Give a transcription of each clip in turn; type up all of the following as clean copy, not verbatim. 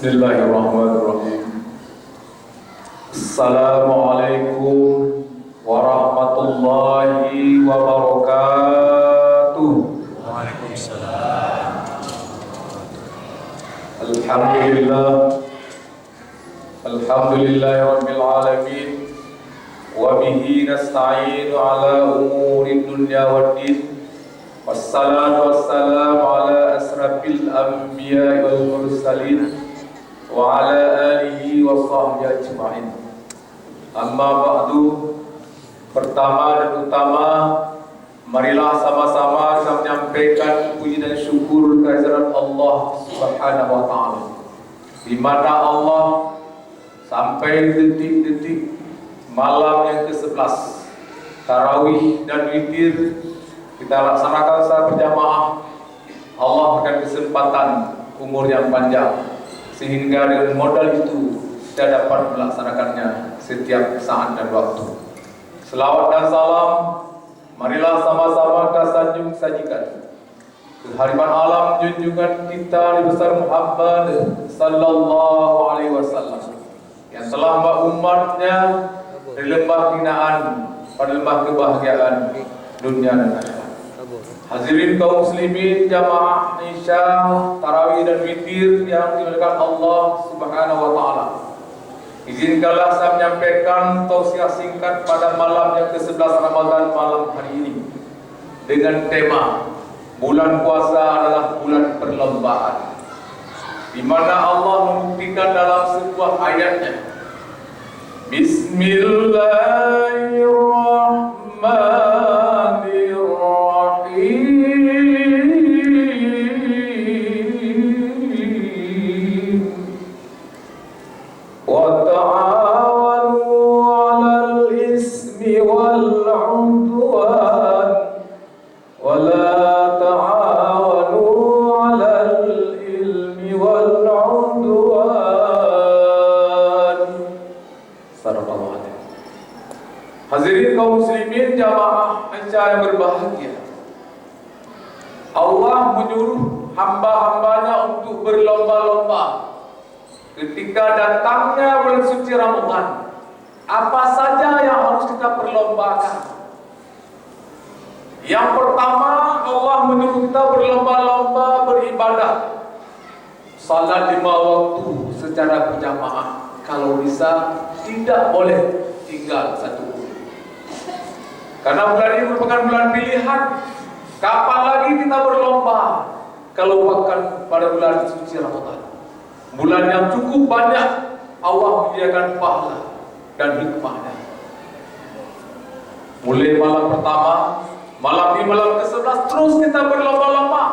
Bismillahirrahmanirrahim. Assalamualaikum warahmatullahi wabarakatuh. Waalaikumsalam. Alhamdulillahirabbil alamin wa bihi nasta'inu ala umuri dunya waddin. Wassalatu wassalamu ala asrafil anbiya'i wal mursalin wa ala alihi wa sahbihi ajma'in. Amma ba'du. Pertama dan utama, marilah sama-sama kita menyampaikan puji dan syukur kehadirat Allah Subhanahu wa taala. Di mana Allah sampai detik-detik malam yang ke-11 tarawih dan witir kita laksanakan secara berjamaah. Allah berikan kesempatan umur yang panjang sehingga dengan modal itu kita dapat melaksanakannya setiap saat dan waktu. Selawat dan salam marilah sama-sama kita sanjung sajikan kehadiran alam junjungan kita Nabi besar Muhammad sallallahu alaihi wasallam yang telah umatnya dari lembah hinaan pada lembah kebahagiaan dunia dan akhirat. Hadirin kaum muslimin jamaah Isya, tarawih dan witir yang dimuliakan Allah Subhanahu wa taala. Izinkanlah saya menyampaikan tausiah singkat pada malam yang ke-11 Ramadan malam hari ini dengan tema bulan puasa adalah bulan perlombaan, di mana Allah membuktikan dalam sebuah ayatnya. Bismillahirrahmanirrahim. Wa ta'awanu 'alal ismi wal 'udwan wa la ta'awanu 'alal ilmi wal 'udwan. Sadaqallahu alaihi. Hadirin kaum muslimin jamaah Isya yang berbahagia, Allah menyuruh hamba-hambanya untuk berlomba-lomba ketika datangnya bulan suci Ramadan. Apa saja yang harus kita perlombakan? Yang pertama, Allah menyuruh kita berlomba-lomba beribadah, salat 5 waktu secara berjamaah. Kalau bisa tidak boleh tinggal satu. Karena bulan ini merupakan bulan pilihan. Kapan lagi kita berlomba kalau bukan pada bulan suci Ramadan? Bulan yang cukup banyak Allah menyediakan pahala dan hikmahnya. Mulai malam pertama, malam ini malam ke-11 terus kita berlomba-lomba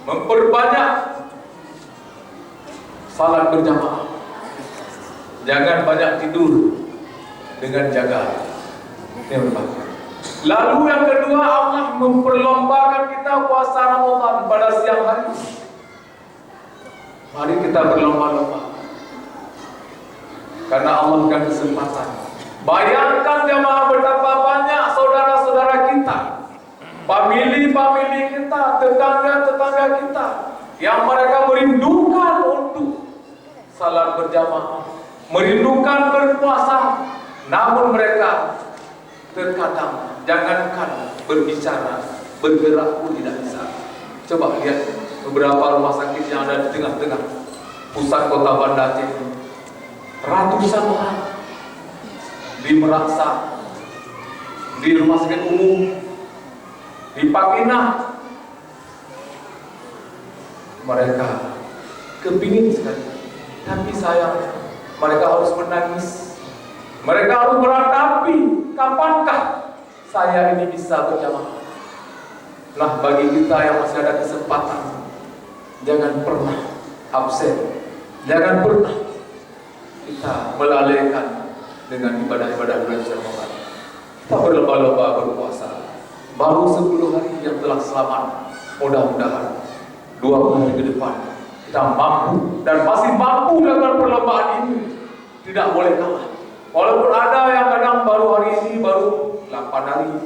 memperbanyak salat berjamaah. Jangan banyak tidur dengan jaga. Lalu yang kedua, Allah memperlombakan kita puasa Ramadan pada siang hari. Mari kita berlomba-lomba karena Allah berikan kesempatan. Bayangkan jemaah betapa banyak saudara-saudara kita, famili-famili kita, tetangga-tetangga kita yang mereka merindukan untuk salat berjamaah, merindukan berpuasa, namun mereka terkadang jangankan berbicara, bergerak pun tidak bisa. Coba lihat beberapa rumah sakit yang ada di tengah-tengah pusat kota Banda Aceh. Ratusan orang di Meraksa, di rumah sakit umum, di Pakinah, mereka kepingin sekali, tapi sayang mereka harus menangis. Mereka harus meratapi, kapankah saya ini bisa berjamaah? Nah, bagi kita yang masih ada kesempatan, jangan pernah absen, jangan pernah kita melalaikan dengan ibadah-ibadah bulan Ramadan. Kita berlomba-lomba berpuasa. Baru 10 hari yang telah selamat. Mudah-mudahan 20 hari ke depan kita mampu dan masih mampu dengan perlombaan ini. Tidak boleh kalah. Walaupun ada yang kadang baru hari ini baru 8 hari,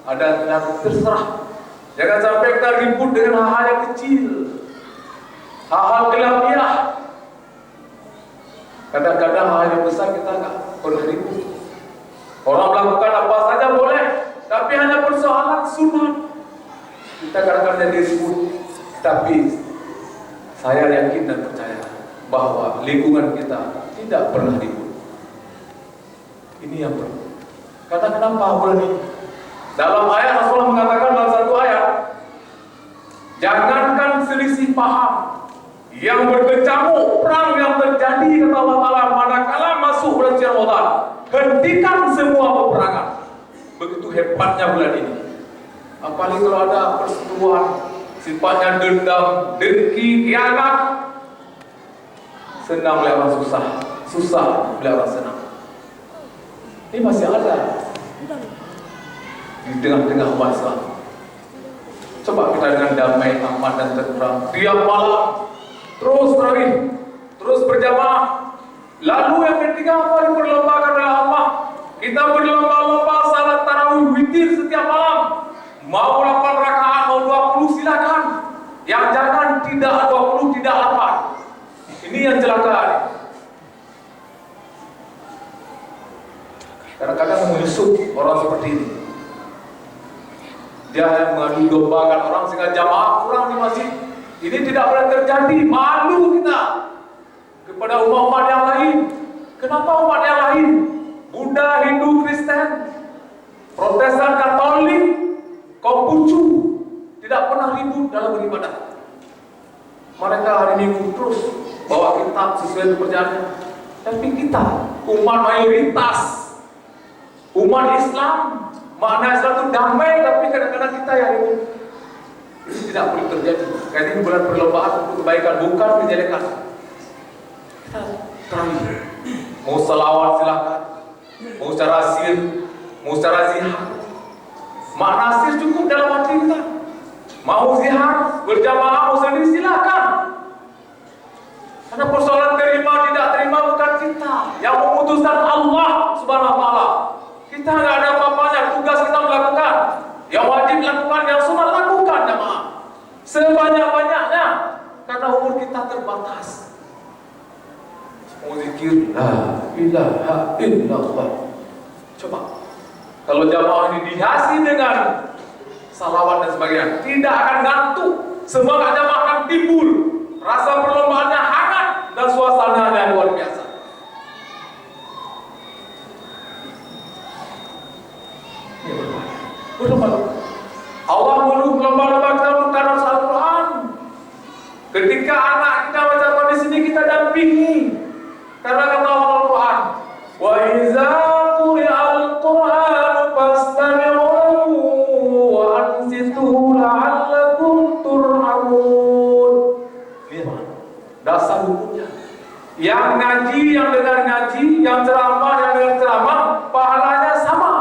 ada yang terserah. Jangan sampai kita ribut dengan hal-hal yang kecil, hal-hal gelamiah. Kadang-kadang hal yang besar kita nggak pernah ribut. Orang melakukan apa saja boleh, tapi hanya persoalan sunat kita kadang-kadang jadi ribut. Tapi saya yakin dan percaya bahwa lingkungan kita tidak pernah ribut. Ini yang perlu. Kata kenapa bulan ini? Dalam ayat Rasulullah mengatakan dalam satu ayat, jangankan selisih paham yang berkecamuk, perang yang terjadi kata Allah Ta'ala manakala masuk bulan Ramadan, hentikan semua peperangan. Begitu hebatnya bulan ini. Apalagi kalau ada persetujuan sifatnya dendam, dengki, khianat, senang oleh orang susah, susah oleh orang senang. Ini masih ada di tengah-tengah umat Islam. Coba kita dengan damai, aman dan tenteram, tiap malam terus tarawih, terus berjamaah. Lalu yang ketiga apa diperlombakan oleh Allah? Kita berlomba-lomba salat tarawih witir setiap malam. Mau 8 rakaat, mau 20 silakan. Yang jangan tidak 20, tidak 8. Ini yang celaka. Kadang-kadang menyusup orang seperti ini. Dia yang mengadu dombakan orang sehingga jamaah kurang di masjid. Ini tidak pernah terjadi. Malu kita kepada umat-umat yang lain. Kenapa umat yang lain? Buddha, Hindu, Kristen, Protestan, Katolik, Konghucu tidak pernah ribut dalam beribadah. Mereka hari Minggu terus bawa kitab sesuai kepercayaannya. Tapi kita, umat mayoritas, umat Islam, makna Islam itu damai, tapi kadang-kadang kita yang ribut. Ini tidak boleh terjadi. Karena ini bulan perlombaan untuk kebaikan, bukan kejelekan. Kita terakhir, mau selawat silakan, mau secara sir, mau secara zihar. Makna sir cukup dalam hati kita. Mau zihar, berjamaah, mau sendiri silakan. Karena persoalan terima tidak terima bukan kita, yang memutuskan Allah Subhanahu Wa Taala. Kita nggak ada apa-apanya, tugas kita melakukan. Yang wajib lakukan, yang sunat lakukan, jamaah. Sebanyak-banyaknya, karena umur kita terbatas. Mau zikir, la ilaha illallah. Coba, kalau jamaah ini dihiasi dengan salawat dan sebagainya, tidak akan ngantuk. Semangat jamaah akan timbul. Rasa perlombaannya hangat dan suasananya luar biasa. Ini berbahaya. Berlomba-lomba. Allah menyuruh lomba-lomba kita untuk tadarus Al-Quran. Ketika anak kita baca Quran di sini kita dampingi. Karena kata Allah Al-Quran, wa iza quri'al Quran fastami'u wa ansitu la'allakum turhamun. Ini dasar hukumnya. Yang ngaji, yang dengar ngaji, yang ceramah, yang dengar ceramah, pahalanya sama.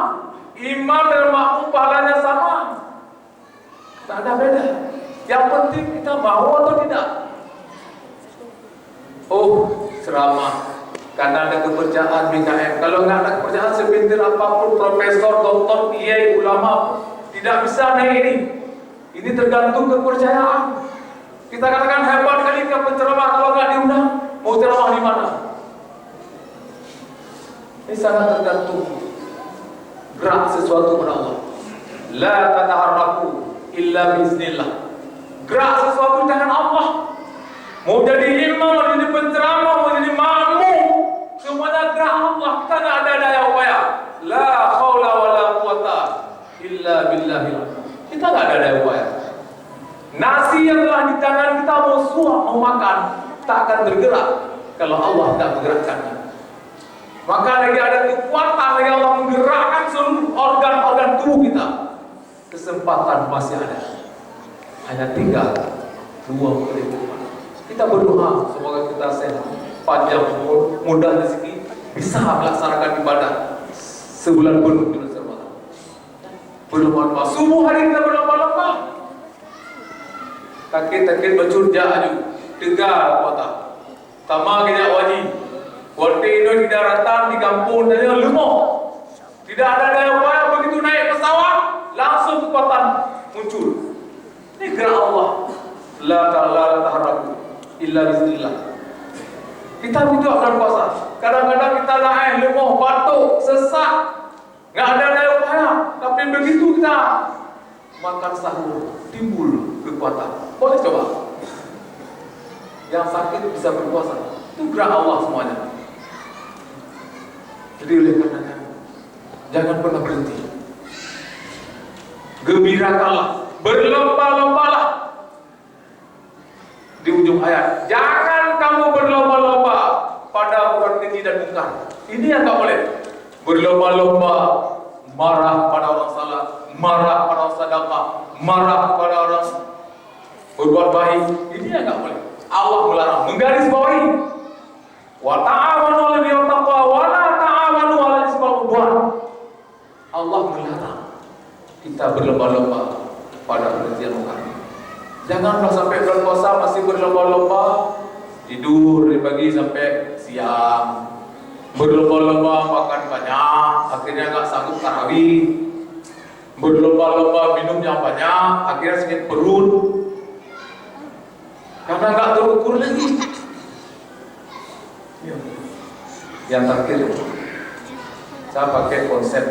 Imam dan makmum pahalanya sama. Tak ada beda. Yang penting kita mau atau tidak. Oh, ceramah karena ada kepercayaan BKM. Kalau nggak ada kepercayaan sepintir apapun, profesor, doktor, kiai, ulama, tidak bisa naik ini. Ini tergantung kepercayaan. Kita katakan hebat kali ke penceramah, kalau nggak diundang, mau ceramah di mana? Ini sangat tergantung gerak sesuatu kepada Allah. La tataharraku illa biiznillah. Gerak sesuatu dengan Allah. Mau jadi imam, mau jadi penceramah, mau jadi makmum, semuanya gerak Allah. Kita nggak ada daya upaya. La haula wala quwata illa billahil. Kita nggak ada daya upaya. Nasi yang telah di tangan kita mau suap, mau makan, tak akan bergerak kalau Allah tidak menggerakkannya. Maka lagi ada kekuatan lagi Allah menggerakkan seluruh organ-organ tubuh kita. Kesempatan masih ada. Hanya tinggal 2 menit. Kita berdoa semoga kita sehat, panjang umur, mudah rezeki, bisa melaksanakan ibadah sebulan penuh di bulan Ramadan. Berlomba-lomba subuh hari kita berlomba-lomba. Takit-takit bercurja aju, tegar kota. Tama kejak wajib. Waktu itu di daratan, di kampung, dan lemah. Tidak ada daya upaya, begitu naik pesawat, langsung kekuatan muncul. Ini gerak Allah. La taharraku illa bismillah. Kita itu akan puasa. makan sahur, timbul kekuatan. Boleh coba. Yang sakit bisa berpuasa. Itu gerak Allah semuanya. Jadi oleh karenanya, jangan pernah berhenti. Gembirakanlah, berlomba-lombalah. Di ujung ayat, jangan kamu berlomba-lomba pada perkara keji dan mungkar. Ini yang tak boleh. Berlomba-lomba marah pada orang salah, marah pada orang sedekah, marah pada orang berbuat baik. Ini yang tak boleh. Allah melarang, menggarisbawahi. Wa ta'awanu 'alal birri wat taqwa wa la ta'awanu 'alal ismi wal 'udwan. Allah melarang kita berlomba-lomba pada keji dan mungkar. Janganlah sampai bulan puasa masih berlomba-lomba tidur dari pagi sampai siang, berlomba-lomba makan banyak, akhirnya nggak sanggup tarawih, berlomba-lomba minum yang banyak, akhirnya sakit perut karena nggak terukur lagi. Yang terakhir, saya pakai konsep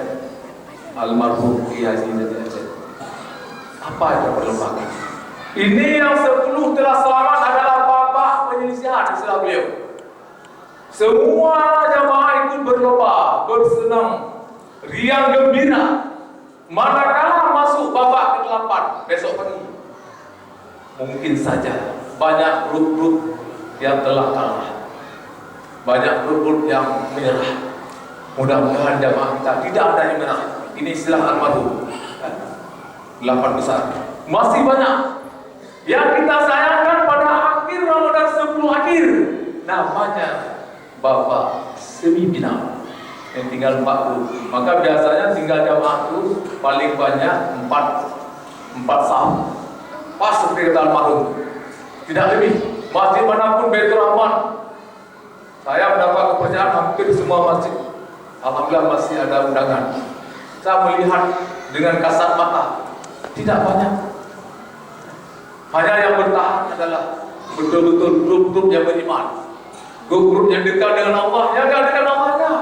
almarhum Kiai Haji Zaidi Aceh. Apa yang berlombakan? Ini yang 10 telah selamat adalah bapak penyelisihan istilah beliau. Semua jamaah ikut berlomba, bersenang, riang gembira. Manakala masuk babak ke-8 besok pagi, mungkin saja banyak grup-grup yang telah kalah, banyak grup-grup yang menyerah. Mudah-mudahan jamaah kita tidak ada yang menyerah. Ini istilah almarhum. 8 besar. Masih banyak yang kita sayangkan pada akhir Ramadan 10 akhir, namanya babak semifinal yang tinggal 40. Maka biasanya tinggal jamaah itu paling banyak 4 sahur. Pas seperti kata almarhum, tidak lebih. Masjid manapun Baitur Rahman, saya mendapat kepercayaan hampir semua masjid, alhamdulillah masih ada undangan. Saya melihat dengan kasat mata, tidak banyak. Hanya yang bertahan adalah betul-betul grup-grup yang beriman, grup-grup yang dekat dengan Allah, yang dekat dengan Allahnya.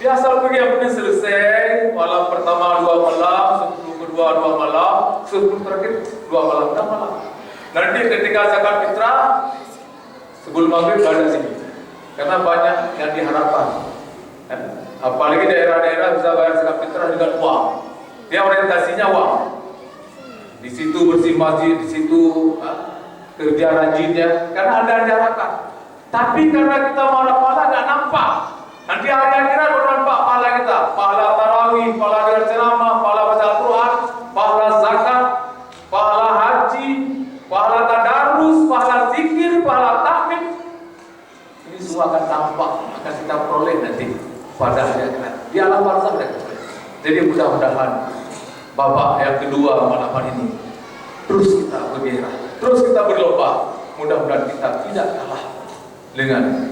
Biasa pergi yang penting selesai malam pertama 2 malam, 10 kedua 2 malam, 10 terakhir 2 malam, 6 malam. Nanti ketika zakat fitrah sebelum maghrib ada sini, karena banyak yang diharapkan. Apalagi daerah-daerah bisa bayar zakat fitrah dengan uang. Dia orientasinya uang. Di situ bersih masjid, di situ kerja rajinnya, karena ada yang diharapkan. Tapi karena kita marah pahala nggak nampak. Nanti hari akhirat baru nampak pahala kita, pahala tarawih, pahala dengar ceramah, pahala baca Al-Quran, pahala zakat, pahala haji, pahala tadarus, pahala zikir, pahala tahmid. Ini semua akan nampak, akan kita peroleh nanti pada hari akhirat di alam barzakh. Jadi mudah-mudahan babak yang kedua malam hari ini terus kita bergairah, terus kita berlomba. Mudah-mudahan kita tidak kalah dengan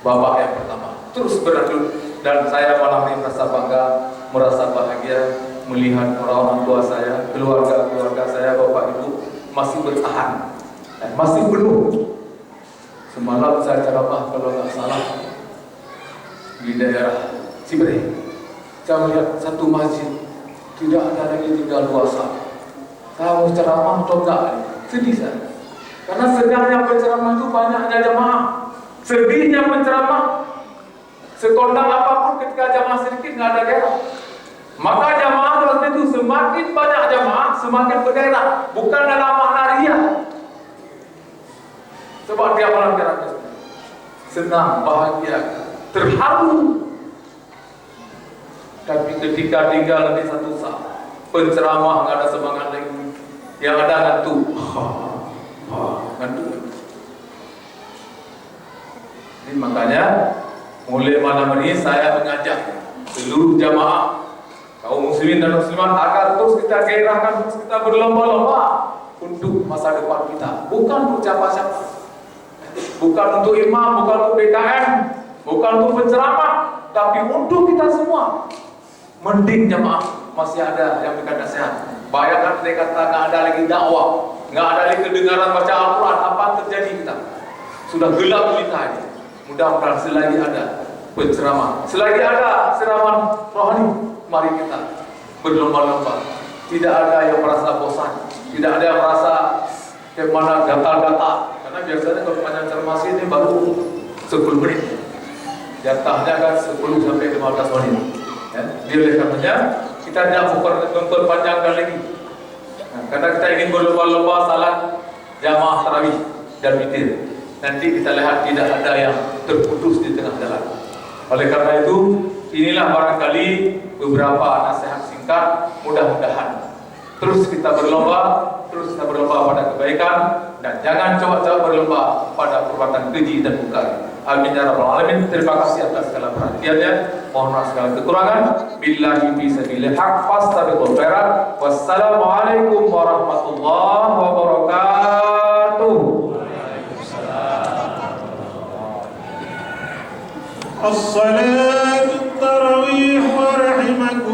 babak yang pertama, terus berlanjut. Dan saya malam ini merasa bangga, merasa bahagia melihat orang-orang tua saya, keluarga saya, bapak ibu masih bertahan, masih penuh. Semalam saya ceramah kalau nggak salah di daerah Cibre, saya melihat satu masjid tidak ada lagi tinggal 2 saf. Saya mau ceramah atau enggak? Sedih saya. Karena sedangnya penceramah itu banyaknya jamaah. Sedihnya penceramah, sekondang apapun ketika jamaah sedikit nggak ada gairah. Maka jamaah itu semakin banyak jamaah, semakin bergairah. Bukan dalam makna riya. Sebab dia malam gairah, senang, bahagia, terharu. Tapi ketika tinggal nanti satu saat penceramah nggak ada semangat lagi, yang ada ngantuk, ngantuk. Ini makanya mulai malam ini saya mengajak seluruh jamaah kaum muslimin dan muslimat agar terus kita gairahkan, terus kita berlomba-lomba untuk masa depan kita, bukan untuk siapa-siapa, bukan untuk imam, bukan untuk BKM, bukan untuk penceramah, tapi untuk kita semua. Mending jamaah masih ada yang berikan nasihat. Bayangkan mereka kata nggak ada lagi dakwah, nggak ada lagi kedengaran baca Al-Quran, apa yang terjadi kita? Sudah gelap gulita ini. Mudah-mudahan selagi ada penceramah, selagi ada siraman rohani, mari kita berlomba-lomba Tidak ada yang merasa bosan, tidak ada yang merasa yang mana gatal-gatal. Karena biasanya kalau panjang cermasi ini baru 10 menit. Jatahnya kan 10 sampai 15 menit. Ya. Jadi oleh karenanya kita tidak memperpanjangkan lagi. Nah, karena kita ingin berlomba-lomba salat jamaah tarawih dan witir. Nanti kita lihat tidak ada yang terputus di tengah jalan. Oleh karena itu, inilah barangkali beberapa nasihat singkat, mudah-mudahan terus kita berlomba pada kebaikan dan jangan coba-coba berlomba pada perbuatan keji dan mungkar. Amin ya rabbal alamin. Terima kasih atas segala perhatiannya. Mohon maaf segala kekurangan. Billahi fi sabilillah fastabiqul khairat. Wassalamualaikum warahmatullahi wabarakatuh. الصلاة التراويح ورحمك